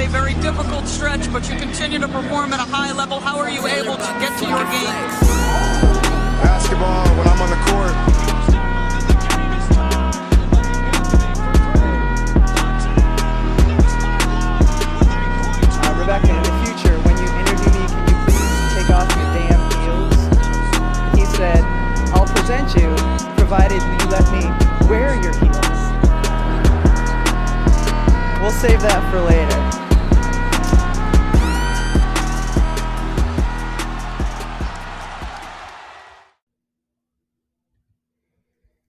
a very difficult stretch, but you continue to perform at a high level. How are you able to get to your game? Basketball when I'm on the court. Rebecca, in the future, when you interview me, can you please take off your damn heels? He said, I'll present you, provided you let me wear your heels. We'll save that for later.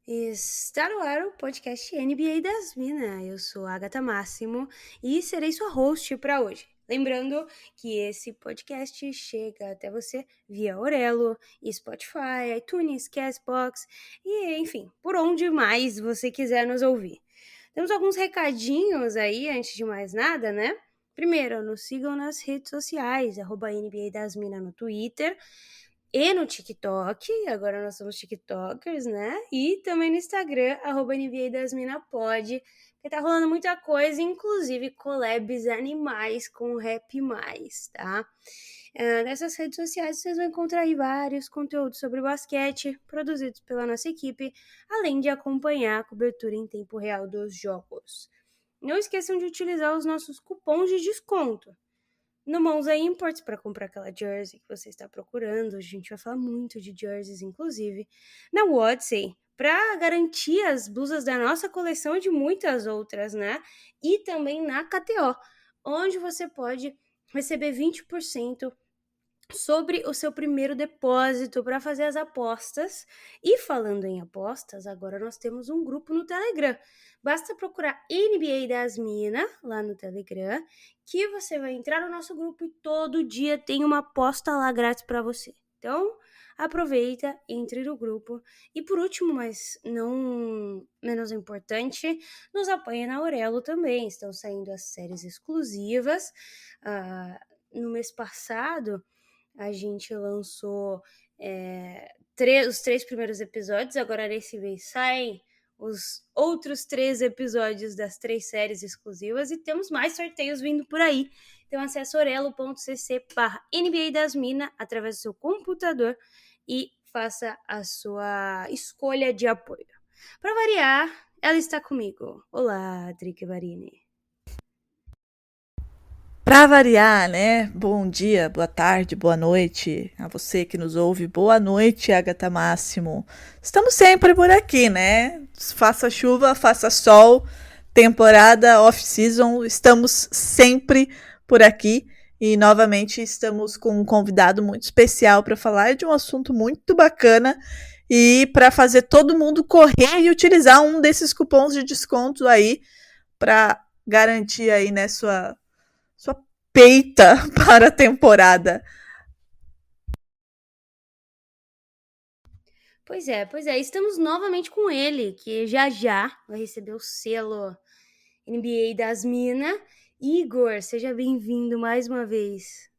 Está no ar o podcast NBA das Minas. Eu sou a Agatha Máximo e serei sua host para hoje. Lembrando que esse podcast chega até você via Orelo, Spotify, iTunes, Castbox e, enfim, por onde mais você quiser nos ouvir. Temos alguns recadinhos aí, antes de mais nada, né? Primeiro, nos sigam nas redes sociais, @NBA das Minas no Twitter e no TikTok, agora nós somos TikTokers, né? E também no Instagram, @NBA das Minas Pod, porque tá rolando muita coisa, inclusive collabs animais com o Rap Mais, tá? Nessas redes sociais vocês vão encontrar aí vários conteúdos sobre basquete, produzidos pela nossa equipe, além de acompanhar a cobertura em tempo real dos jogos. Não esqueçam de utilizar os nossos cupons de desconto no Monza Imports para comprar aquela jersey que você está procurando. A gente vai falar muito de jerseys, inclusive. Na Wodsey, para garantir as blusas da nossa coleção e de muitas outras, né? E também na KTO, onde você pode receber 20% sobre o seu primeiro depósito para fazer as apostas. E falando em apostas, agora nós temos um grupo no Telegram. Basta procurar NBA das Minas lá no Telegram, que você vai entrar no nosso grupo e todo dia tem uma aposta lá grátis para você. Então, aproveita, entre no grupo. E por último, mas não menos importante, nos apoia na Orelo também. Estão saindo as séries exclusivas. No mês passado, a gente lançou os 3 primeiros episódios, agora nesse mês saem os outros 3 episódios das 3 séries exclusivas e temos mais sorteios vindo por aí. Então acesse orelo.cc/NBA das Minas através do seu computador e faça a sua escolha de apoio. Para variar, ela está comigo. Olá, Trick Varini. Para variar, né? Bom dia, boa tarde, boa noite a você que nos ouve. Boa noite, Agatha Máximo. Estamos sempre por aqui, né? Faça chuva, faça sol, temporada, off-season, estamos sempre por aqui. E, novamente, estamos com um convidado muito especial para falar de um assunto muito bacana e para fazer todo mundo correr e utilizar um desses cupons de desconto aí para garantir aí, né, sua peita para a temporada. Pois é. Estamos novamente com ele, que já vai receber o selo NBA das Minas. Igor, seja bem-vindo mais uma vez.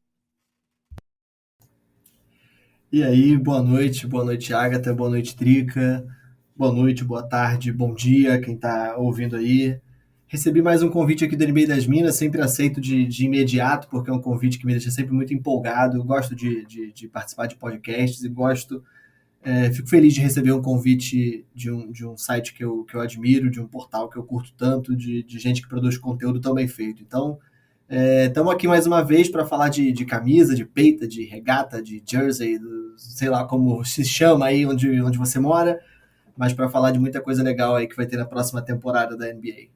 E aí, boa noite Agatha, boa noite Trica, boa noite, boa tarde, bom dia, quem tá ouvindo aí. Recebi mais um convite aqui do NBA das Minas, sempre aceito de imediato, porque é um convite que me deixa sempre muito empolgado. Eu gosto de participar de podcasts e fico feliz de receber um convite de um site que eu admiro, de um portal que eu curto tanto, de gente que produz conteúdo tão bem feito. Então, estamos aqui mais uma vez para falar de camisa, de peita, de regata, de jersey, sei lá como se chama aí onde você mora, mas para falar de muita coisa legal aí que vai ter na próxima temporada da NBA.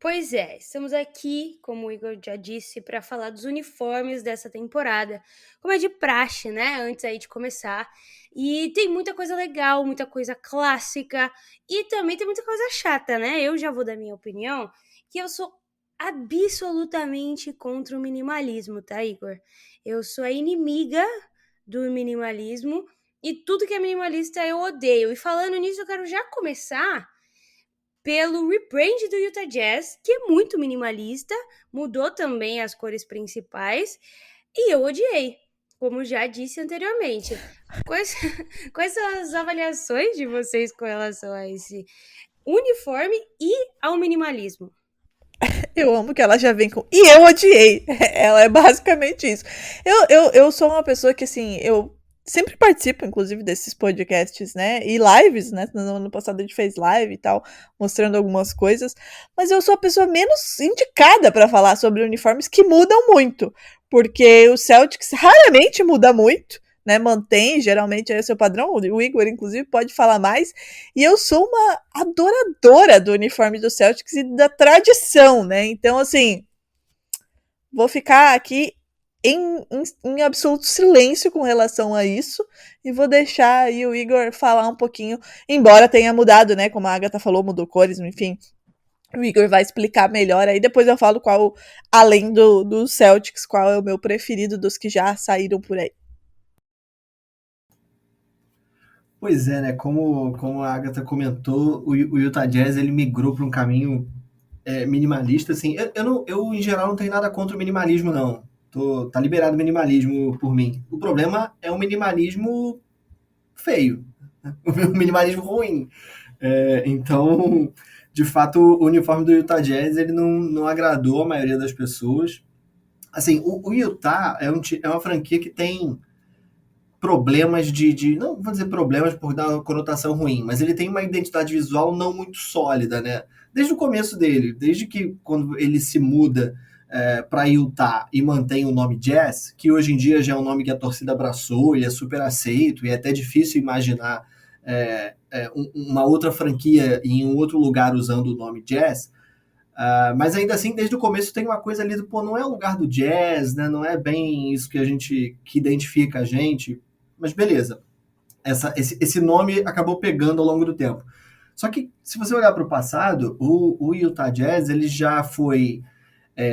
Pois é, estamos aqui, como o Igor já disse, para falar dos uniformes dessa temporada, como é de praxe, né, antes aí de começar. E tem muita coisa legal, muita coisa clássica e também tem muita coisa chata, né? Eu já vou dar minha opinião, que eu sou absolutamente contra o minimalismo, tá, Igor? Eu sou a inimiga do minimalismo e tudo que é minimalista eu odeio. E falando nisso, eu quero já começar pelo rebrand do Utah Jazz, que é muito minimalista, mudou também as cores principais, e eu odiei, como já disse anteriormente. Quais são as avaliações de vocês com relação a esse uniforme e ao minimalismo? Eu amo que ela já vem com. E eu odiei. Ela é basicamente isso. Eu sou uma pessoa que, assim, eu sempre participo, inclusive, desses podcasts, né? E lives, né? No ano passado a gente fez live e tal, mostrando algumas coisas. Mas eu sou a pessoa menos indicada pra falar sobre uniformes que mudam muito. Porque o Celtics raramente muda muito. Né, mantém geralmente o seu padrão. O Igor, inclusive, pode falar mais. E eu sou uma adoradora do uniforme do Celtics e da tradição, né? Então, assim, vou ficar aqui em absoluto silêncio com relação a isso e vou deixar aí o Igor falar um pouquinho, embora tenha mudado, né? Como a Agatha falou, mudou cores, enfim. O Igor vai explicar melhor aí. Depois eu falo qual, além do Celtics, qual é o meu preferido dos que já saíram por aí. Pois é, né? Como a Agatha comentou, o Utah Jazz ele migrou para um caminho minimalista, assim. Eu, em geral, não tenho nada contra o minimalismo, não. Tá liberado o minimalismo por mim. O problema é o minimalismo feio, né? O minimalismo ruim. Então, de fato, o uniforme do Utah Jazz ele não agradou a maioria das pessoas. Assim, o Utah é uma franquia que tem problemas não vou dizer problemas por dar uma conotação ruim, mas ele tem uma identidade visual não muito sólida, né? Desde o começo dele, desde que quando ele se muda para Utah e mantém o nome Jazz, que hoje em dia já é um nome que a torcida abraçou e é super aceito, e é até difícil imaginar uma outra franquia em um outro lugar usando o nome Jazz. Mas ainda assim, desde o começo tem uma coisa ali do, pô, não é o lugar do Jazz, né? Não é bem isso que identifica a gente. Mas beleza, esse nome acabou pegando ao longo do tempo. Só que, se você olhar para o passado, o Utah Jazz ele já foi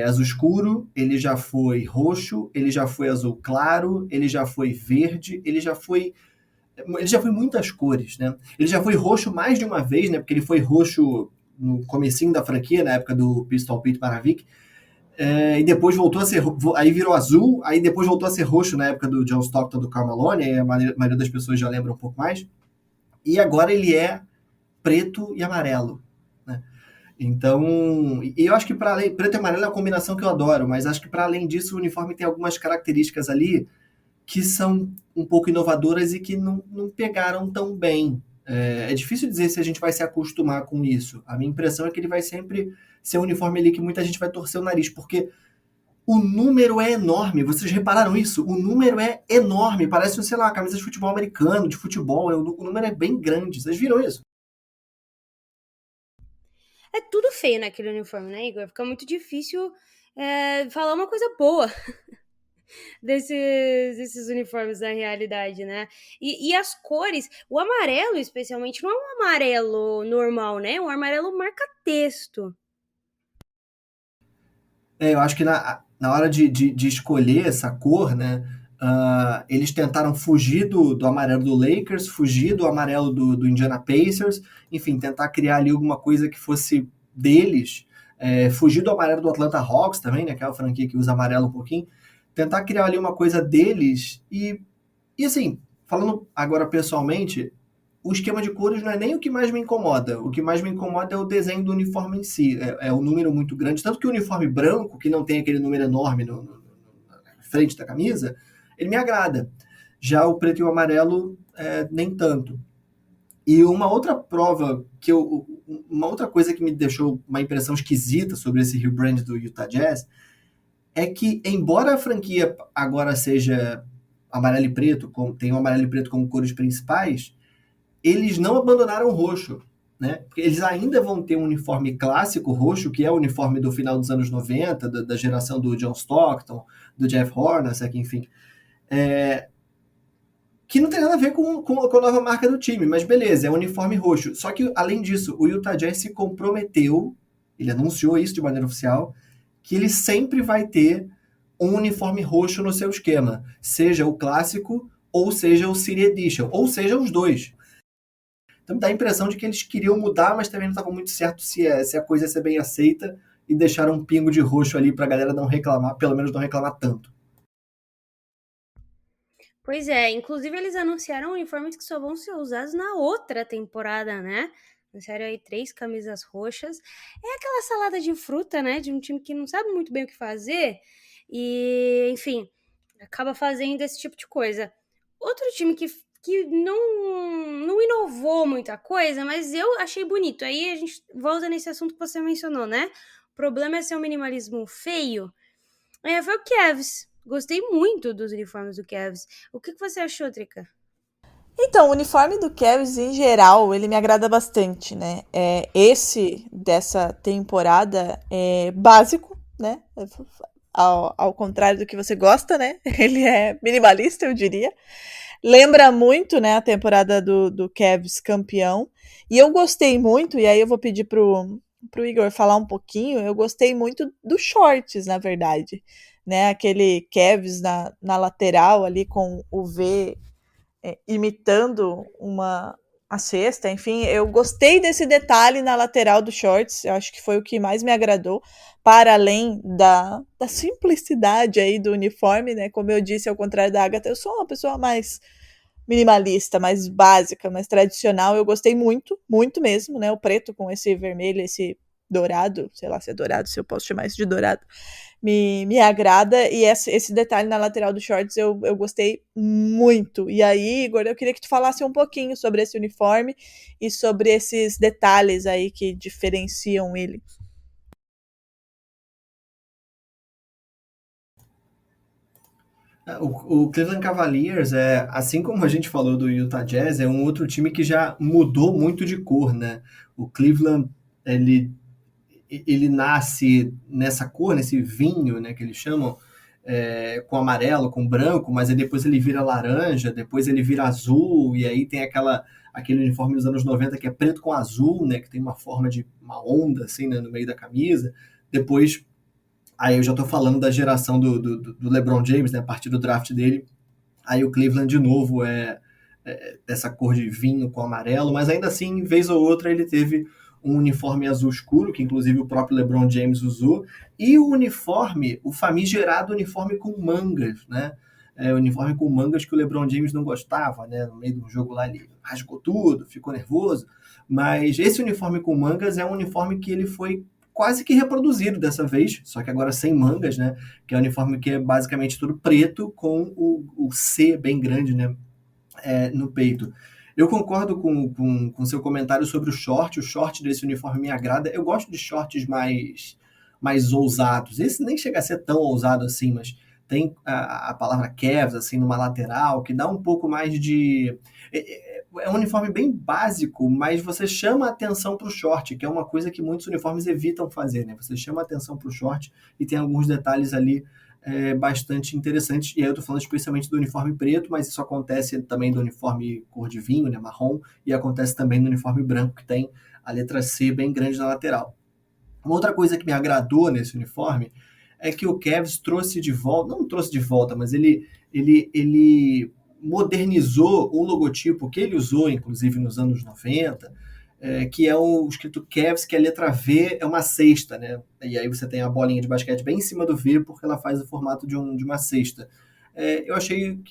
azul escuro, ele já foi roxo, ele já foi azul claro, ele já foi verde, ele já foi muitas cores, né? Ele já foi roxo mais de uma vez, né? Porque ele foi roxo no comecinho da franquia, na época do Pistol Pete Maravich, e depois voltou a ser, aí virou azul, aí depois voltou a ser roxo na época do John Stockton, do Karl Malone, aí a maioria das pessoas já lembra um pouco mais, e agora ele é preto e amarelo, né? Então, e eu acho que para além, preto e amarelo é uma combinação que eu adoro, mas acho que para além disso o uniforme tem algumas características ali que são um pouco inovadoras e que não pegaram tão bem. É difícil dizer se a gente vai se acostumar com isso. A minha impressão é que ele vai sempre ser um uniforme ali que muita gente vai torcer o nariz, porque o número é enorme. Vocês repararam isso? O número é enorme. Parece, sei lá, uma camisa de futebol americano, de futebol. O número é bem grande. Vocês viram isso? É tudo feio naquele uniforme, né, Igor? Fica muito difícil falar uma coisa boa desses uniformes na realidade, né? E as cores, o amarelo especialmente, não é um amarelo normal, né? É um amarelo marca-texto. Eu acho que na hora de escolher essa cor, né, eles tentaram fugir do amarelo do Lakers, fugir do amarelo do Indiana Pacers, enfim, tentar criar ali alguma coisa que fosse deles, fugir do amarelo do Atlanta Hawks também, né, que é a franquia que usa amarelo um pouquinho, tentar criar ali uma coisa deles e assim, falando agora pessoalmente, o esquema de cores não é nem o que mais me incomoda. O que mais me incomoda é o desenho do uniforme em si. É um número muito grande. Tanto que o uniforme branco, que não tem aquele número enorme na frente da camisa, ele me agrada. Já o preto e o amarelo, nem tanto. E uma outra prova, uma outra coisa que me deixou uma impressão esquisita sobre esse rebrand do Utah Jazz é que, embora a franquia agora seja amarelo e preto, tem o amarelo e preto como cores principais, eles não abandonaram o roxo, né? Porque eles ainda vão ter um uniforme clássico roxo, que é o uniforme do final dos anos 90, da geração do John Stockton, do Jeff Hornacek, enfim. Que não tem nada a ver com a nova marca do time, mas beleza, é um uniforme roxo. Só que, além disso, o Utah Jazz se comprometeu, ele anunciou isso de maneira oficial, que ele sempre vai ter um uniforme roxo no seu esquema, seja o clássico ou seja o City Edition, ou seja os dois. Então dá a impressão de que eles queriam mudar, mas também não estava muito certo se a coisa ia ser bem aceita e deixaram um pingo de roxo ali para a galera não reclamar, pelo menos não reclamar tanto. Pois é, inclusive eles anunciaram uniformes que só vão ser usados na outra temporada, né? Sério aí 3 camisas roxas. É aquela salada de fruta, né? De um time que não sabe muito bem o que fazer. E, enfim, acaba fazendo esse tipo de coisa. Outro time que não inovou muita coisa, mas eu achei bonito. Aí a gente volta nesse assunto que você mencionou, né? O problema é ser um minimalismo feio. Foi o Cavs. Gostei muito dos uniformes do Cavs. O que você achou, Trica? Então, o uniforme do Cavs, em geral, ele me agrada bastante, né? Esse dessa temporada é básico, né? Ao contrário do que você gosta, né? Ele é minimalista, eu diria. Lembra muito, né, a temporada do Cavs campeão. E eu gostei muito, e aí eu vou pedir pro Igor falar um pouquinho, eu gostei muito dos shorts, na verdade. Né? Aquele Cavs na lateral ali com o V imitando a cesta, enfim, eu gostei desse detalhe na lateral do shorts, eu acho que foi o que mais me agradou, para além da simplicidade aí do uniforme, né, como eu disse, ao contrário da Agatha, eu sou uma pessoa mais minimalista, mais básica, mais tradicional, eu gostei muito, muito mesmo, né, o preto com esse vermelho, esse dourado, sei lá se é dourado, se eu posso chamar isso de dourado, me agrada, e esse detalhe na lateral do shorts eu gostei muito. E aí, Igor, eu queria que tu falasse um pouquinho sobre esse uniforme e sobre esses detalhes aí que diferenciam ele. O Cleveland Cavaliers, assim como a gente falou do Utah Jazz, é um outro time que já mudou muito de cor, né? O Cleveland, ele nasce nessa cor, nesse vinho, né, que eles chamam, com amarelo, com branco, mas aí depois ele vira laranja, depois ele vira azul, e aí tem aquele uniforme dos anos 90 que é preto com azul, né, que tem uma forma de uma onda, assim, né, no meio da camisa. Depois, aí eu já tô falando da geração do LeBron James, né, a partir do draft dele. Aí o Cleveland, de novo, dessa cor de vinho com amarelo, mas ainda assim, vez ou outra, ele teve um uniforme azul escuro, que inclusive o próprio LeBron James usou, e o uniforme, o famigerado uniforme com mangas, né? O uniforme com mangas que o LeBron James não gostava, né? No meio do jogo lá ele rasgou tudo, ficou nervoso, mas esse uniforme com mangas é um uniforme que ele foi quase que reproduzido dessa vez, só que agora sem mangas, né? Que é um uniforme que é basicamente todo preto com o C bem grande, né? No peito. Eu concordo com seu comentário sobre o short desse uniforme me agrada. Eu gosto de shorts mais ousados. Esse nem chega a ser tão ousado assim, mas tem a palavra Cavs assim numa lateral, que dá um pouco mais de... É um uniforme bem básico, mas você chama a atenção para o short, que é uma coisa que muitos uniformes evitam fazer, né? Você chama a atenção para o short e tem alguns detalhes ali bastante interessantes, e aí eu tô falando especialmente do uniforme preto, mas isso acontece também do uniforme cor de vinho, né, marrom, e acontece também no uniforme branco, que tem a letra C bem grande na lateral. Uma outra coisa que me agradou nesse uniforme é que o Cavs trouxe de volta, não trouxe de volta, mas ele modernizou um logotipo que ele usou, inclusive, nos anos 90, que é o escrito Cavs, que a letra V é uma cesta, né? E aí você tem a bolinha de basquete bem em cima do V, porque ela faz o formato de uma cesta. Eu achei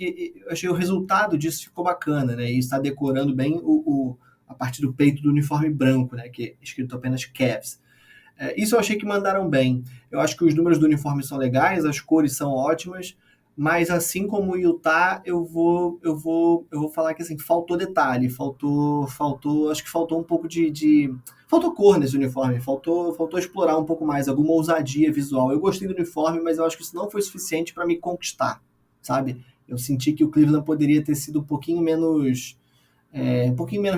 o resultado disso ficou bacana, né? E está decorando bem a parte do peito do uniforme branco, né? Que é escrito apenas Cavs. Isso eu achei que mandaram bem. Eu acho que os números do uniforme são legais, as cores são ótimas, mas assim como o Utah, eu vou falar que assim, faltou detalhe, acho que faltou um pouco faltou cor nesse uniforme, faltou explorar um pouco mais, alguma ousadia visual. Eu gostei do uniforme, mas eu acho que isso não foi suficiente para me conquistar, sabe? Eu senti que o Cleveland poderia ter sido um pouquinho menos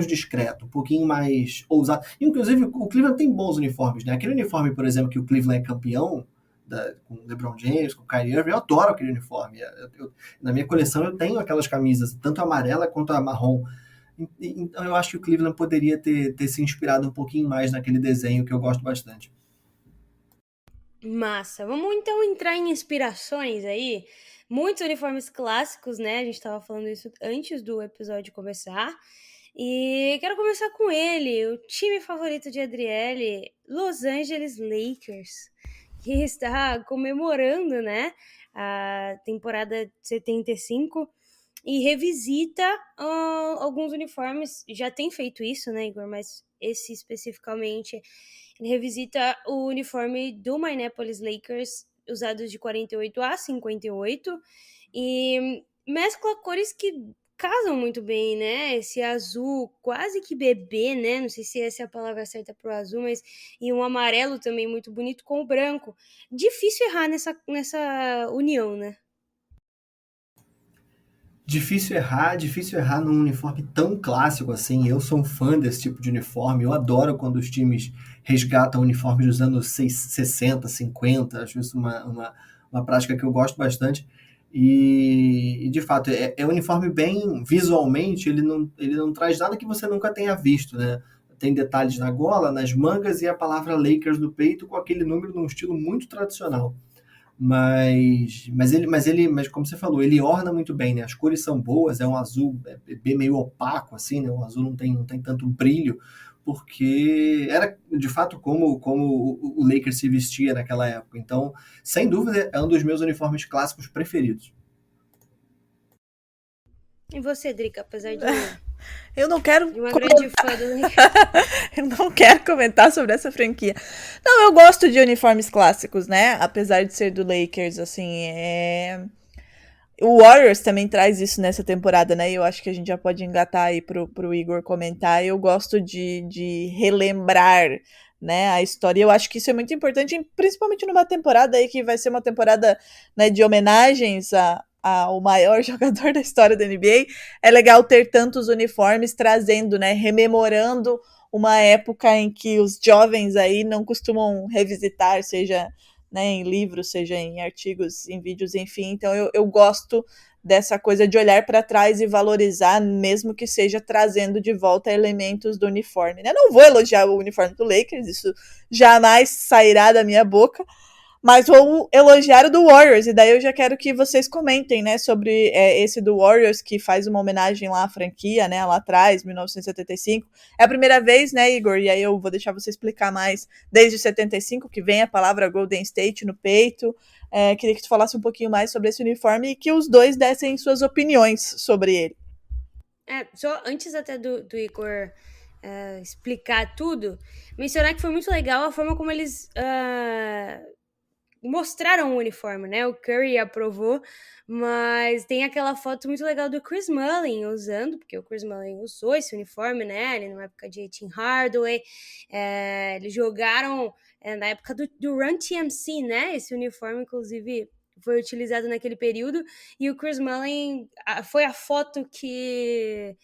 discreto, um pouquinho mais ousado. Inclusive, o Cleveland tem bons uniformes, né? Aquele uniforme, por exemplo, que o Cleveland é campeão, com o LeBron James, com o Kyrie Irving, eu adoro aquele uniforme. Na minha coleção eu tenho aquelas camisas, tanto a amarela quanto a marrom. Então eu acho que o Cleveland poderia ter se inspirado um pouquinho mais naquele desenho que eu gosto bastante. Massa. Vamos então entrar em inspirações aí. Muitos uniformes clássicos, né? A gente estava falando isso antes do episódio começar. E quero começar com ele, o time favorito de Adriele, Los Angeles Lakers, que está comemorando, né, a temporada 75. e revisita alguns uniformes. Já tem feito isso, né, Igor? Mas esse especificamente, ele revisita o uniforme do Minneapolis Lakers, usados de 48 a 58, e mescla cores que casam muito bem, né? Esse azul quase que bebê, né? Não sei se essa é a palavra certa pro azul, mas e um amarelo também muito bonito com o branco. Difícil errar nessa união, né? Difícil errar num uniforme tão clássico assim. Eu sou um fã desse tipo de uniforme. Eu adoro quando os times resgatam uniformes dos anos 60, 50. Acho isso uma prática que eu gosto bastante. E de fato, é um uniforme bem visualmente, ele não traz nada que você nunca tenha visto, né? Tem detalhes na gola, nas mangas e a palavra Lakers no peito com aquele número num estilo muito tradicional. Mas como você falou, ele orna muito bem, né? As cores são boas, é um azul bem meio opaco, assim, né? O azul não tem tanto brilho, porque era de fato como o Lakers se vestia naquela época. Então, sem dúvida, é um dos meus uniformes clássicos preferidos. E você, Drica, apesar Eu não quero de uma grande fã do Eu não quero comentar sobre essa franquia. Não, eu gosto de uniformes clássicos, né? Apesar de ser do Lakers, assim, O Warriors também traz isso nessa temporada, né? Eu acho que a gente já pode engatar aí pro Igor comentar. Eu gosto de relembrar, né, a história. Eu acho que isso é muito importante, principalmente numa temporada aí que vai ser uma temporada, né, de homenagens ao maior jogador da história da NBA. É legal ter tantos uniformes trazendo, né, rememorando uma época em que os jovens aí não costumam revisitar, seja, né, em livros, seja em artigos, em vídeos, enfim. Então eu gosto dessa coisa de olhar para trás e valorizar, mesmo que seja trazendo de volta elementos do uniforme, né? Não vou elogiar o uniforme do Lakers, isso jamais sairá da minha boca, mas vou elogiar o do Warriors, e daí eu já quero que vocês comentem, né, sobre esse do Warriors, que faz uma homenagem lá à franquia, né, lá atrás, 1975. É a primeira vez, né, Igor? E aí eu vou deixar você explicar mais, desde 75, que vem a palavra Golden State no peito. Queria que tu falasse um pouquinho mais sobre esse uniforme e que os dois dessem suas opiniões sobre ele. Só antes até do Igor explicar tudo, mencionar que foi muito legal a forma como eles mostraram o uniforme, né? O Curry aprovou, mas tem aquela foto muito legal do Chris Mullin usando, porque o Chris Mullin usou esse uniforme, né? Ali na época de Tim Hardaway, eles jogaram na época do Run TMC, né? Esse uniforme, inclusive, foi utilizado naquele período, e o Chris Mullin foi a foto que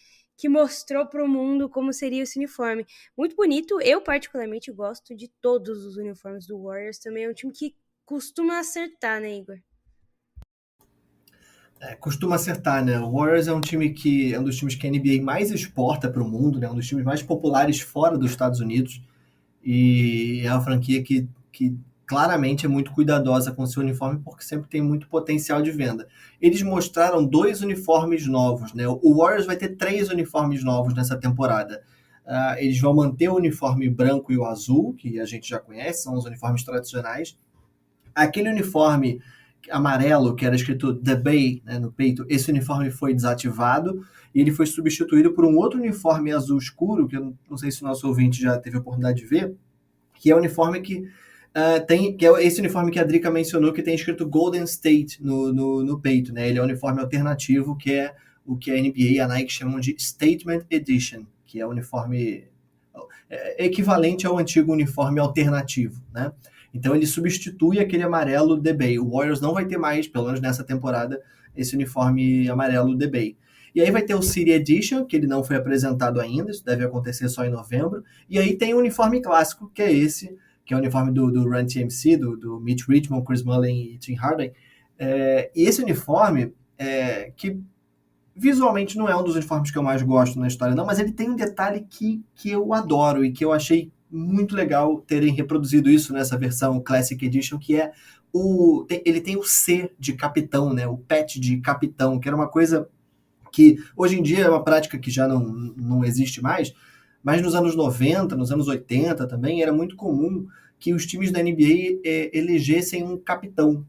mostrou para o mundo como seria esse uniforme. Muito bonito, eu particularmente gosto de todos os uniformes do Warriors, também é um time que costuma acertar, né, Igor? Costuma acertar, né? O Warriors é um time que é um dos times que a NBA mais exporta para o mundo, né? Um dos times mais populares fora dos Estados Unidos, e é uma franquia que claramente é muito cuidadosa com seu uniforme, porque sempre tem muito potencial de venda. Eles mostraram 2 uniformes novos, né? O Warriors vai ter 3 uniformes novos nessa temporada. Eles vão manter o uniforme branco e o azul, que a gente já conhece, são os uniformes tradicionais. Aquele uniforme amarelo, que era escrito The Bay, né, no peito, esse uniforme foi desativado e ele foi substituído por um outro uniforme azul escuro, que eu não sei se o nosso ouvinte já teve a oportunidade de ver, que é o uniforme que é esse uniforme que a Drica mencionou, que tem escrito Golden State no peito, né? Ele é um uniforme alternativo, que é o que a NBA e a Nike chamam de Statement Edition, que é o uniforme equivalente ao antigo uniforme alternativo, né? Então ele substitui aquele amarelo The Bay. O Warriors não vai ter mais, pelo menos nessa temporada, esse uniforme amarelo The Bay. E aí vai ter o City Edition, que ele não foi apresentado ainda, isso deve acontecer só em novembro. E aí tem o uniforme clássico, que é esse, que é o uniforme do Run TMC, do Mitch Richmond, Chris Mullin e Tim Hardaway. E esse uniforme, que visualmente não é um dos uniformes que eu mais gosto na história, não, mas ele tem um detalhe que eu adoro e que eu achei muito legal terem reproduzido isso nessa versão Classic Edition, que é ele tem o C de capitão, né? O patch de capitão, que era uma coisa que hoje em dia é uma prática que já não existe mais, mas nos anos 90, nos anos 80 também, era muito comum que os times da NBA elegessem um capitão.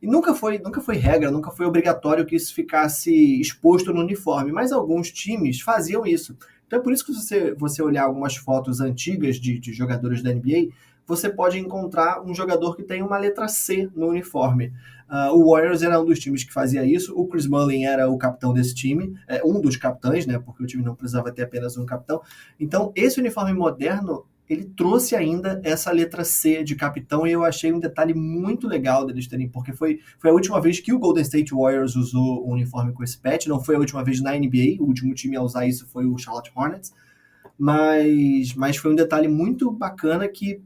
E nunca foi regra, nunca foi obrigatório que isso ficasse exposto no uniforme, mas alguns times faziam isso. Então é por isso que você olhar algumas fotos antigas de jogadores da NBA, você pode encontrar um jogador que tem uma letra C no uniforme. O Warriors era um dos times que fazia isso, o Chris Mullin era o capitão desse time, um dos capitães, né, porque o time não precisava ter apenas um capitão. Então esse uniforme moderno, ele trouxe ainda essa letra C de capitão, e eu achei um detalhe muito legal deles terem, porque foi a última vez que o Golden State Warriors usou um uniforme com esse patch, não foi a última vez na NBA, o último time a usar isso foi o Charlotte Hornets, mas foi um detalhe muito bacana que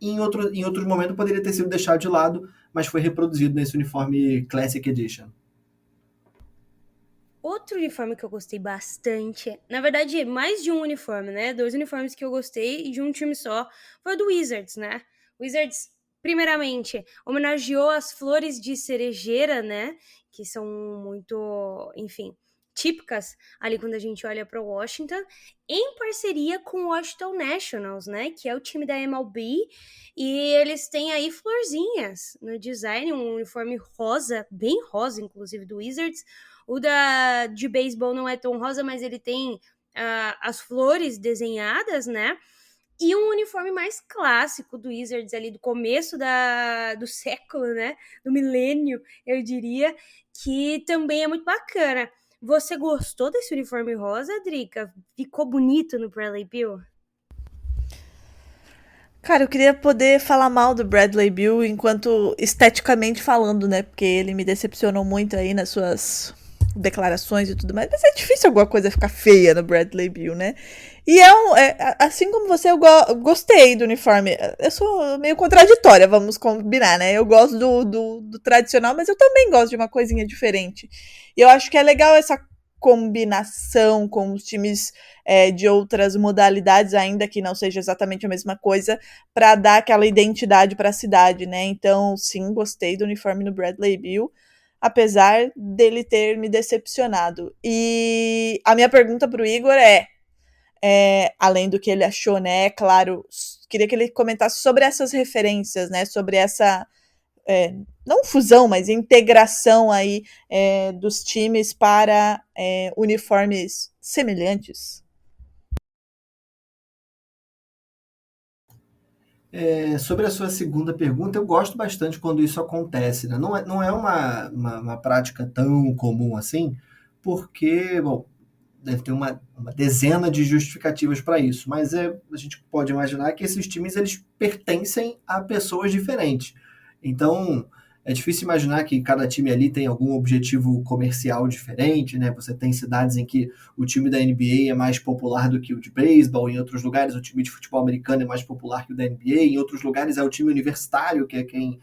em outros momentos poderia ter sido deixado de lado, mas foi reproduzido nesse uniforme Classic Edition. Outro uniforme que eu gostei bastante, na verdade, mais de um uniforme, né? 2 uniformes que eu gostei e de um time só, foi o do Wizards, né? O Wizards, primeiramente, homenageou as flores de cerejeira, né? Que são muito, enfim, típicas ali quando a gente olha para o Washington, em parceria com o Washington Nationals, né? Que é o time da MLB, e eles têm aí florzinhas no design, um uniforme rosa, bem rosa, inclusive, do Wizards. O de beisebol não é tão rosa, mas ele tem as flores desenhadas, né? E um uniforme mais clássico do Wizards ali do começo do século, né? Do milênio, eu diria, que também é muito bacana. Você gostou desse uniforme rosa, Drica? Ficou bonito no Bradley Beal? Cara, eu queria poder falar mal do Bradley Beal enquanto esteticamente falando, né? Porque ele me decepcionou muito aí nas suas declarações e tudo mais. Mas é difícil alguma coisa ficar feia no Bradley Beal, né? E assim como você, eu gostei do uniforme. Eu sou meio contraditória, vamos combinar, né? Eu gosto do tradicional, mas eu também gosto de uma coisinha diferente. E eu acho que é legal essa combinação com os times de outras modalidades, ainda que não seja exatamente a mesma coisa, para dar aquela identidade para a cidade, né? Então, sim, gostei do uniforme do Bradley Beal, apesar dele ter me decepcionado. E a minha pergunta para o Igor além do que ele achou, né? Claro, queria que ele comentasse sobre essas referências, né? Sobre essa não fusão, mas integração aí dos times para uniformes semelhantes. Sobre a sua segunda pergunta, eu gosto bastante quando isso acontece, né? Não é uma prática tão comum assim, porque, bom, deve ter uma dezena de justificativas para isso, mas a gente pode imaginar que esses times eles pertencem a pessoas diferentes. Então, é difícil imaginar que cada time ali tem algum objetivo comercial diferente, né? Você tem cidades em que o time da NBA é mais popular do que o de beisebol, em outros lugares o time de futebol americano é mais popular que o da NBA, em outros lugares é o time universitário, que é quem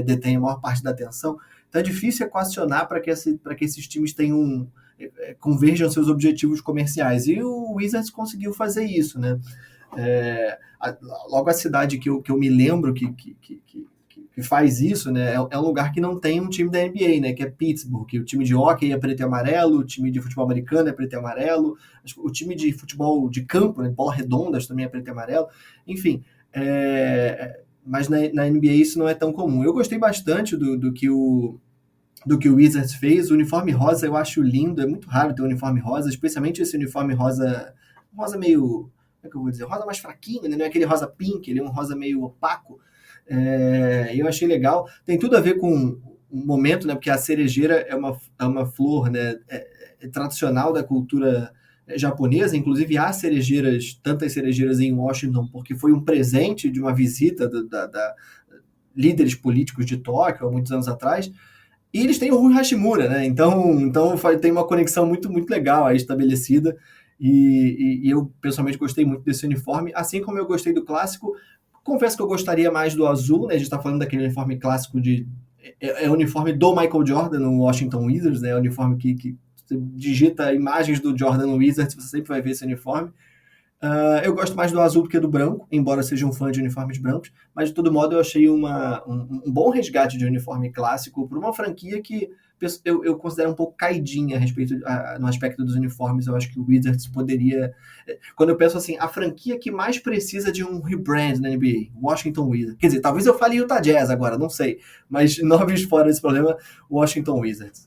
detém a maior parte da atenção. Então é difícil equacionar para que esses times tenham converjam seus objetivos comerciais. E o Wizards conseguiu fazer isso, né? Logo a cidade que eu me lembro que faz isso, né? É um lugar que não tem um time da NBA, né? Que é Pittsburgh, que o time de hockey é preto e amarelo, o time de futebol americano é preto e amarelo, o time de futebol de campo, né? Bola redondas também é preto e amarelo. Enfim, mas na NBA isso não é tão comum. Eu gostei bastante do que o Wizards fez. O uniforme rosa eu acho lindo, é muito raro ter um uniforme rosa, especialmente esse uniforme rosa meio, como é que eu vou dizer, rosa mais fraquinho, né? Não é aquele rosa pink, ele é um rosa meio opaco. Eu achei legal, tem tudo a ver com um momento, né? Porque a cerejeira é uma flor, né? Tradicional da cultura japonesa, inclusive há tantas cerejeiras em Washington, porque foi um presente de uma visita da líderes políticos de Tóquio há muitos anos atrás. E eles têm o Rui Hashimura, né? Então tem uma conexão muito, muito legal aí estabelecida. E eu, pessoalmente, gostei muito desse uniforme. Assim como eu gostei do clássico, confesso que eu gostaria mais do azul, né? A gente está falando daquele uniforme clássico o uniforme do Michael Jordan no Washington Wizards, né? É o uniforme que você digita imagens do Jordan no Wizards, você sempre vai ver esse uniforme. Eu gosto mais do azul do que do branco, embora seja um fã de uniformes brancos, mas de todo modo eu achei um bom resgate de uniforme clássico para uma franquia que eu considero um pouco caidinha a respeito no aspecto dos uniformes. Eu acho que o Wizards poderia... Quando eu penso assim, a franquia que mais precisa de um rebrand na NBA, Washington Wizards. Quer dizer, talvez eu fale Utah Jazz agora, não sei, mas nomes fora desse problema, Washington Wizards.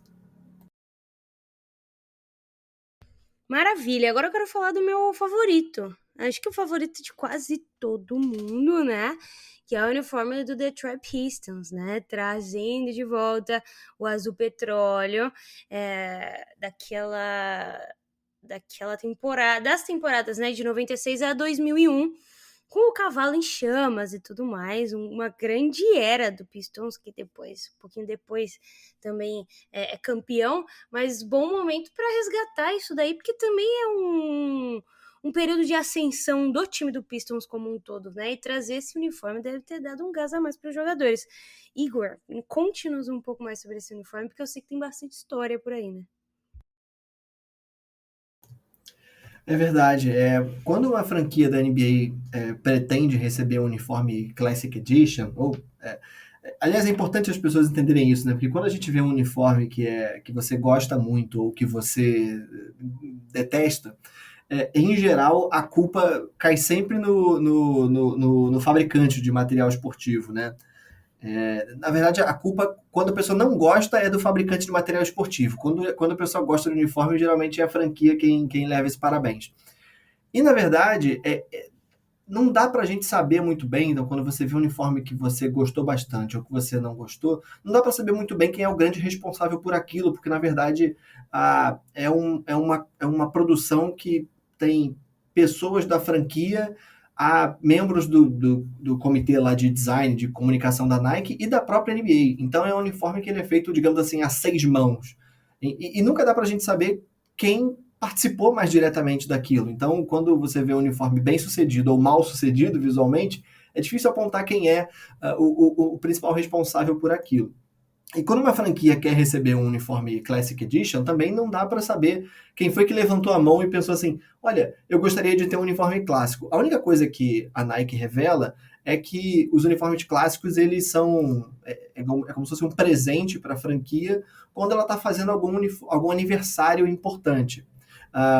Maravilha, agora eu quero falar do meu favorito. Acho que o favorito de quase todo mundo, né? Que é o uniforme do Detroit Pistons, né? Trazendo de volta o azul petróleo daquela temporada, das temporadas, né? De 96 a 2001, com o cavalo em chamas e tudo mais, uma grande era do Pistons, que depois, um pouquinho depois, também é campeão, mas bom momento para resgatar isso daí, porque também é um período de ascensão do time do Pistons como um todo, né? E trazer esse uniforme deve ter dado um gás a mais para os jogadores. Igor, conte-nos um pouco mais sobre esse uniforme, porque eu sei que tem bastante história por aí, né? É verdade. Quando uma franquia da NBA pretende receber um uniforme Classic Edition, aliás, é importante as pessoas entenderem isso, né? Porque quando a gente vê um uniforme que você gosta muito ou que você detesta, em geral, a culpa cai sempre no fabricante de material esportivo, né? Na verdade, a culpa, quando a pessoa não gosta, é do fabricante de material esportivo. Quando a pessoa gosta do uniforme, geralmente é a franquia quem leva esse parabéns. E, na verdade, não dá pra gente saber muito bem, então, quando você vê um uniforme que você gostou bastante ou que você não gostou, não dá pra saber muito bem quem é o grande responsável por aquilo, porque, na verdade, é uma produção que tem pessoas da franquia, a membros do comitê lá de design, de comunicação da Nike e da própria NBA. Então é um uniforme que ele é feito, digamos assim, a 6 mãos. E nunca dá pra gente saber quem participou mais diretamente daquilo. Então, quando você vê um uniforme bem sucedido ou mal sucedido visualmente, é difícil apontar quem é o principal responsável por aquilo. E quando uma franquia quer receber um uniforme Classic Edition, também não dá para saber quem foi que levantou a mão e pensou assim, olha, eu gostaria de ter um uniforme clássico. A única coisa que a Nike revela é que os uniformes clássicos, eles são como se fosse um presente para a franquia quando ela está fazendo algum aniversário importante.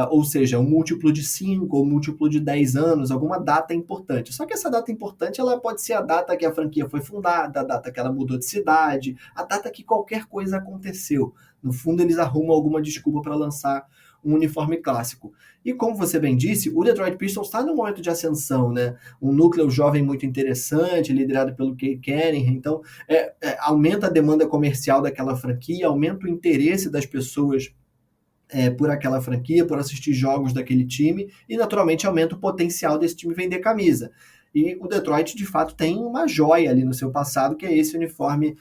Ou seja, um múltiplo de 5 ou múltiplo de 10 anos, alguma data importante. Só que essa data importante ela pode ser a data que a franquia foi fundada, a data que ela mudou de cidade, a data que qualquer coisa aconteceu. No fundo, eles arrumam alguma desculpa para lançar um uniforme clássico. E como você bem disse, o Detroit Pistons está num momento de ascensão, né? Um núcleo jovem muito interessante, liderado pelo Cade Cunningham. Então, aumenta a demanda comercial daquela franquia, aumenta o interesse das pessoas por aquela franquia, por assistir jogos daquele time, e naturalmente aumenta o potencial desse time vender camisa. E o Detroit, de fato, tem uma joia ali no seu passado, que é esse uniforme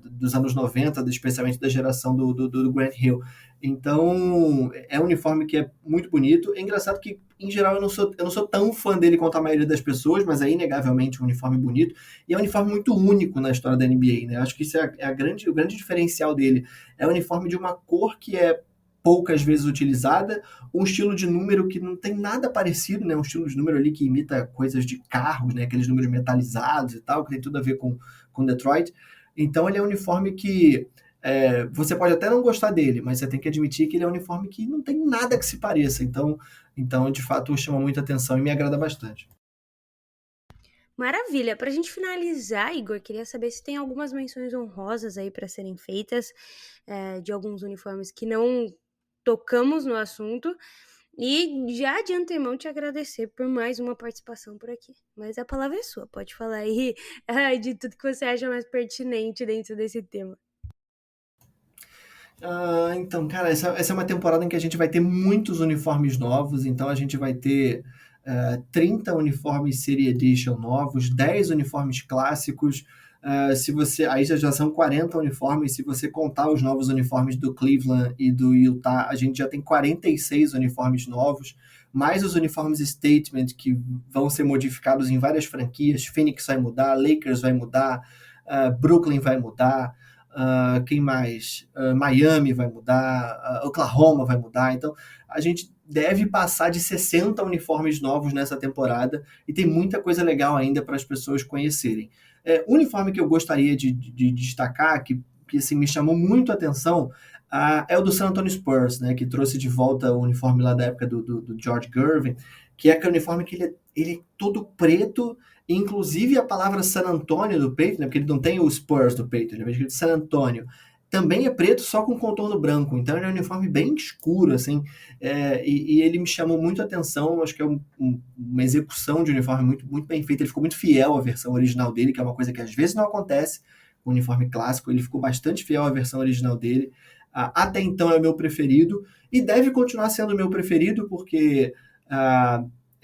dos anos 90, especialmente da geração do Grant Hill. Então, é um uniforme que é muito bonito. É engraçado que, em geral, eu não sou tão fã dele quanto a maioria das pessoas, mas é inegavelmente um uniforme bonito. E é um uniforme muito único na história da NBA, né? Acho que isso é o grande diferencial dele. É um uniforme de uma cor que é poucas vezes utilizada, um estilo de número que não tem nada parecido, né? Um estilo de número ali que imita coisas de carros, né? Aqueles números metalizados e tal, que tem tudo a ver com Detroit. Então ele é um uniforme que você pode até não gostar dele, mas você tem que admitir que ele é um uniforme que não tem nada que se pareça. Então de fato, chama muita atenção e me agrada bastante. Maravilha! Para a gente finalizar, Igor, queria saber se tem algumas menções honrosas aí para serem feitas de alguns uniformes que não tocamos no assunto. E já de antemão te agradecer por mais uma participação por aqui. Mas a palavra é sua, pode falar aí de tudo que você acha mais pertinente dentro desse tema. Então, cara, essa é uma temporada em que a gente vai ter muitos uniformes novos, então a gente vai ter 30 uniformes Serie Edition novos, 10 uniformes clássicos, aí já são 40 uniformes. Se você contar os novos uniformes do Cleveland e do Utah, a gente já tem 46 uniformes novos, mais os uniformes Statement que vão ser modificados em várias franquias. Phoenix vai mudar, Lakers vai mudar, Brooklyn vai mudar, quem mais? Miami vai mudar, Oklahoma vai mudar. Então, a gente deve passar de 60 uniformes novos nessa temporada e tem muita coisa legal ainda para as pessoas conhecerem. O uniforme que eu gostaria de destacar, que assim, me chamou muito a atenção, é o do San Antonio Spurs, né, que trouxe de volta o uniforme lá da época do George Gervin, que é aquele uniforme que ele é todo preto, inclusive a palavra San Antonio do peito, né, porque ele não tem o Spurs do peito, ele é escrito San Antonio, também é preto só com contorno branco, então ele é um uniforme bem escuro, assim, e ele me chamou muito a atenção, acho que é uma execução de uniforme muito, muito bem feita, ele ficou muito fiel à versão original dele, que é uma coisa que às vezes não acontece com o uniforme clássico, ele ficou bastante fiel à versão original dele, até então é o meu preferido, e deve continuar sendo o meu preferido, porque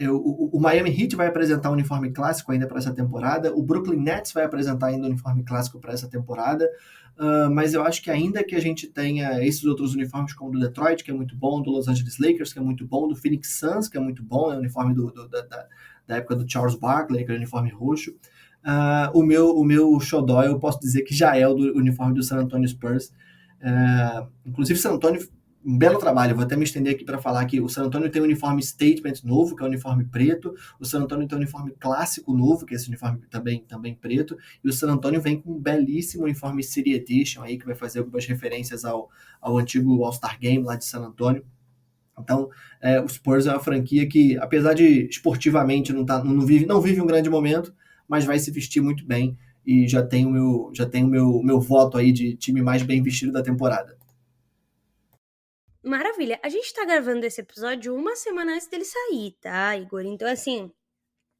o Miami Heat vai apresentar um uniforme clássico ainda para essa temporada, o Brooklyn Nets vai apresentar ainda um uniforme clássico para essa temporada, mas eu acho que ainda que a gente tenha esses outros uniformes como o do Detroit, que é muito bom, do Los Angeles Lakers, que é muito bom, do Phoenix Suns, que é muito bom, é o uniforme da época do Charles Barkley, aquele uniforme roxo, o meu xodó, eu posso dizer que já é o do uniforme do San Antonio Spurs. Inclusive San Antonio, um belo trabalho, vou até me estender aqui para falar que o San Antonio tem um uniforme statement novo, que é o uniforme preto, o San Antonio tem um uniforme clássico novo, que é esse uniforme também preto, e o San Antonio vem com um belíssimo uniforme City Edition aí, que vai fazer algumas referências ao antigo All-Star Game lá de San Antonio. Então, o Spurs é uma franquia que, apesar de esportivamente não vive um grande momento, mas vai se vestir muito bem, e já tem o meu voto aí de time mais bem vestido da temporada. Maravilha. A gente tá gravando esse episódio uma semana antes dele sair, tá, Igor? Então, assim,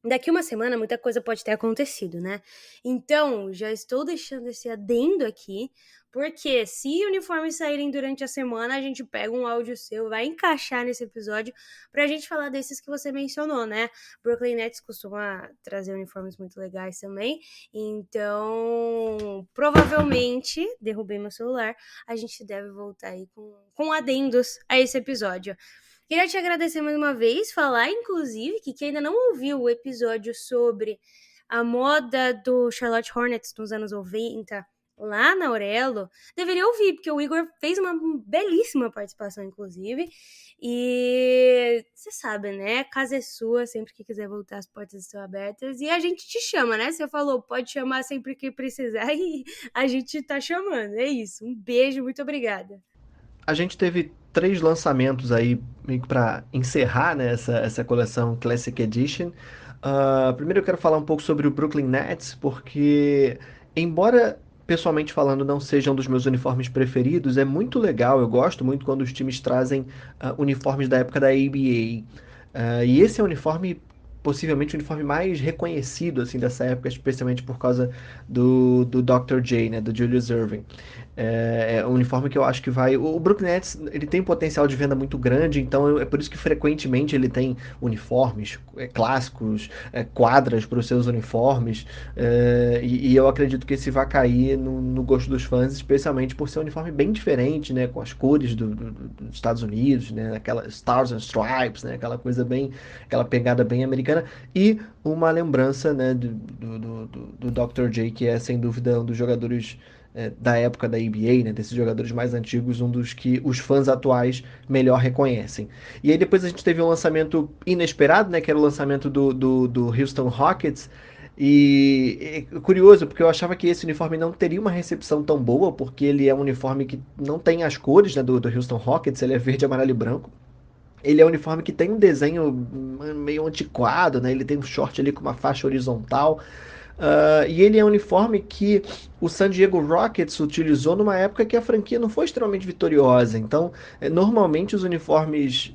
daqui uma semana muita coisa pode ter acontecido, né? Então, já estou deixando esse adendo aqui, porque se uniformes saírem durante a semana, a gente pega um áudio seu, vai encaixar nesse episódio pra gente falar desses que você mencionou, né? Brooklyn Nets costuma trazer uniformes muito legais também, então, provavelmente, derrubei meu celular, a gente deve voltar aí com adendos a esse episódio. Queria te agradecer mais uma vez, falar inclusive que quem ainda não ouviu o episódio sobre a moda do Charlotte Hornets nos anos 90 lá na Aurelo, deveria ouvir, porque o Igor fez uma belíssima participação, inclusive, e você sabe, né, a casa é sua, sempre que quiser voltar as portas estão abertas, e a gente te chama, né, você falou, pode chamar sempre que precisar, e a gente tá chamando, é isso, um beijo, muito obrigada. A gente teve 3 lançamentos aí meio que para encerrar, né, essa coleção Classic Edition. Primeiro eu quero falar um pouco sobre o Brooklyn Nets, porque embora pessoalmente falando não seja um dos meus uniformes preferidos, é muito legal, eu gosto muito quando os times trazem uniformes da época da ABA. E esse é o uniforme, possivelmente o uniforme mais reconhecido assim dessa época, especialmente por causa do Dr. J, né, do Julius Erving. É um uniforme que eu acho que vai... O Brooklyn Nets, ele tem um potencial de venda muito grande, então é por isso que frequentemente ele tem uniformes clássicos, quadras para os seus uniformes, e eu acredito que esse vai cair no gosto dos fãs, especialmente por ser um uniforme bem diferente, né, com as cores dos Estados Unidos, né, aquela Stars and Stripes, né, aquela pegada bem americana, e uma lembrança, né, do Dr. J, que é sem dúvida um dos jogadores da época da ABA, né, desses jogadores mais antigos, um dos que os fãs atuais melhor reconhecem. E aí depois a gente teve um lançamento inesperado, né, que era o lançamento do Houston Rockets, e é curioso, porque eu achava que esse uniforme não teria uma recepção tão boa, porque ele é um uniforme que não tem as cores, né, do Houston Rockets, ele é verde, amarelo e branco. Ele é um uniforme que tem um desenho meio antiquado, né? Ele tem um short ali com uma faixa horizontal. E ele é um uniforme que o San Diego Rockets utilizou numa época que a franquia não foi extremamente vitoriosa. Então, normalmente os uniformes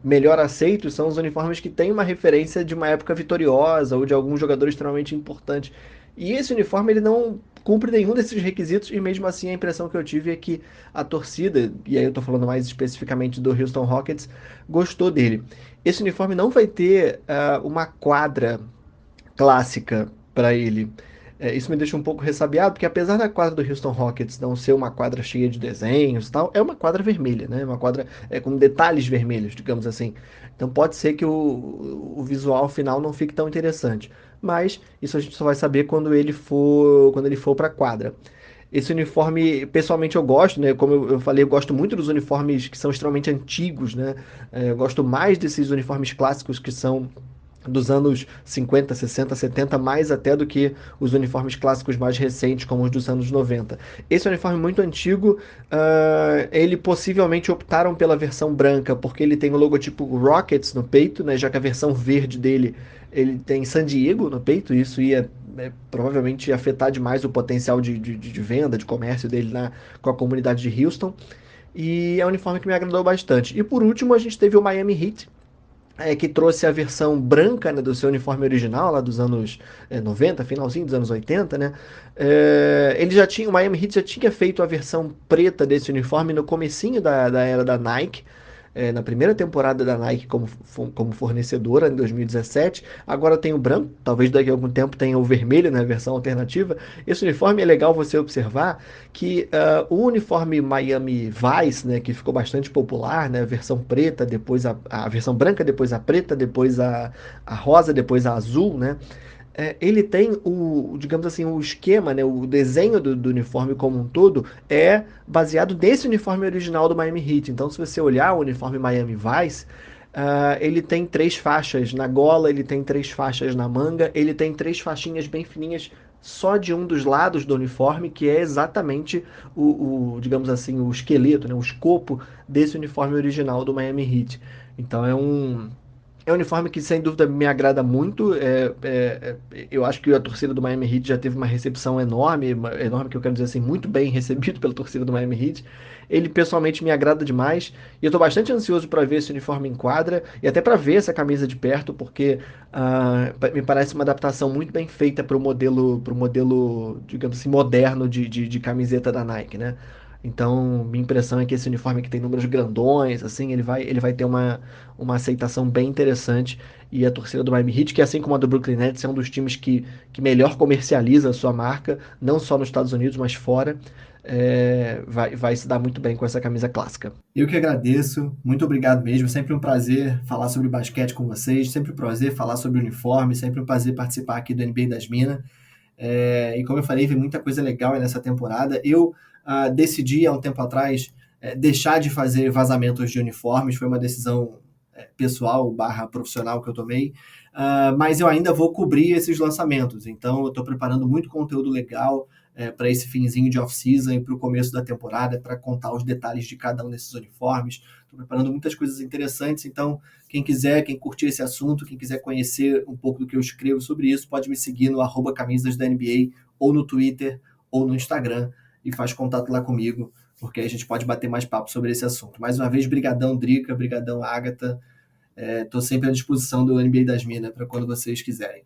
melhor aceitos são os uniformes que têm uma referência de uma época vitoriosa ou de algum jogador extremamente importante. E esse uniforme ele não cumpre nenhum desses requisitos e mesmo assim a impressão que eu tive é que a torcida, e aí eu tô falando mais especificamente do Houston Rockets, gostou dele. Esse uniforme não vai ter uma quadra clássica para ele. Isso me deixa um pouco ressabiado, porque apesar da quadra do Houston Rockets não ser uma quadra cheia de desenhos e tal, é uma quadra vermelha, né? Uma quadra com detalhes vermelhos, digamos assim. Então pode ser que o visual final não fique tão interessante. Mas isso a gente só vai saber quando ele for para a quadra. Esse uniforme, pessoalmente, eu gosto, né? Como eu falei, eu gosto muito dos uniformes que são extremamente antigos, né? Eu gosto mais desses uniformes clássicos que são dos anos 50, 60, 70, mais até do que os uniformes clássicos mais recentes, como os dos anos 90. Esse é um uniforme muito antigo, ele possivelmente optaram pela versão branca, porque ele tem o logotipo Rockets no peito, né, já que a versão verde dele ele tem San Diego no peito, e isso ia provavelmente afetar demais o potencial de venda, de comércio dele com a comunidade de Houston. E é um uniforme que me agradou bastante. E por último, a gente teve o Miami Heat, que trouxe a versão branca, né, do seu uniforme original, lá dos anos 90, finalzinho dos anos 80, né? Ele já tinha, o Miami Heat já tinha feito a versão preta desse uniforme no comecinho da era da Nike, na primeira temporada da Nike como fornecedora, em 2017. Agora tem o branco, talvez daqui a algum tempo tenha o vermelho, né, versão alternativa. Esse uniforme é legal você observar que o uniforme Miami Vice, né, que ficou bastante popular, né, a versão preta, depois a versão branca, depois a preta, depois a rosa, depois a azul, né? Ele tem digamos assim, o esquema, né, o desenho do uniforme como um todo é baseado nesse uniforme original do Miami Heat. Então, se você olhar o uniforme Miami Vice, ele tem 3 faixas na gola, ele tem 3 faixas na manga, ele tem 3 faixinhas bem fininhas só de um dos lados do uniforme, que é exatamente digamos assim, o esqueleto, né, o escopo desse uniforme original do Miami Heat. Então é um uniforme que, sem dúvida, me agrada muito. Eu acho que a torcida do Miami Heat já teve uma recepção enorme, enorme que eu quero dizer assim, muito bem recebido pela torcida do Miami Heat. Ele, pessoalmente, me agrada demais. E eu estou bastante ansioso para ver esse uniforme em quadra e até para ver essa camisa de perto, porque me parece uma adaptação muito bem feita para o modelo, digamos assim, moderno de camiseta da Nike, né? Então, minha impressão é que esse uniforme que tem números grandões, assim, ele vai ter uma aceitação bem interessante. E a torcida do Miami Heat, que assim como a do Brooklyn Nets, é um dos times que melhor comercializa a sua marca, não só nos Estados Unidos, mas fora, vai se dar muito bem com essa camisa clássica. Eu que agradeço, muito obrigado mesmo, sempre um prazer falar sobre basquete com vocês, sempre um prazer falar sobre uniforme, sempre um prazer participar aqui do NBA das Minas. E como eu falei, vi muita coisa legal nessa temporada. Eu decidi há um tempo atrás deixar de fazer vazamentos de uniformes, foi uma decisão pessoal / profissional que eu tomei, mas eu ainda vou cobrir esses lançamentos, então eu estou preparando muito conteúdo legal para esse finzinho de off-season e para o começo da temporada, para contar os detalhes de cada um desses uniformes. Estou preparando muitas coisas interessantes, então quem curtir esse assunto, quem quiser conhecer um pouco do que eu escrevo sobre isso, pode me seguir no @camisasdanba, ou no Twitter, ou no Instagram, e faz contato lá comigo, porque aí a gente pode bater mais papo sobre esse assunto. Mais uma vez, brigadão, Drica, brigadão, Agatha. Estou sempre à disposição do NBA das Minas para quando vocês quiserem.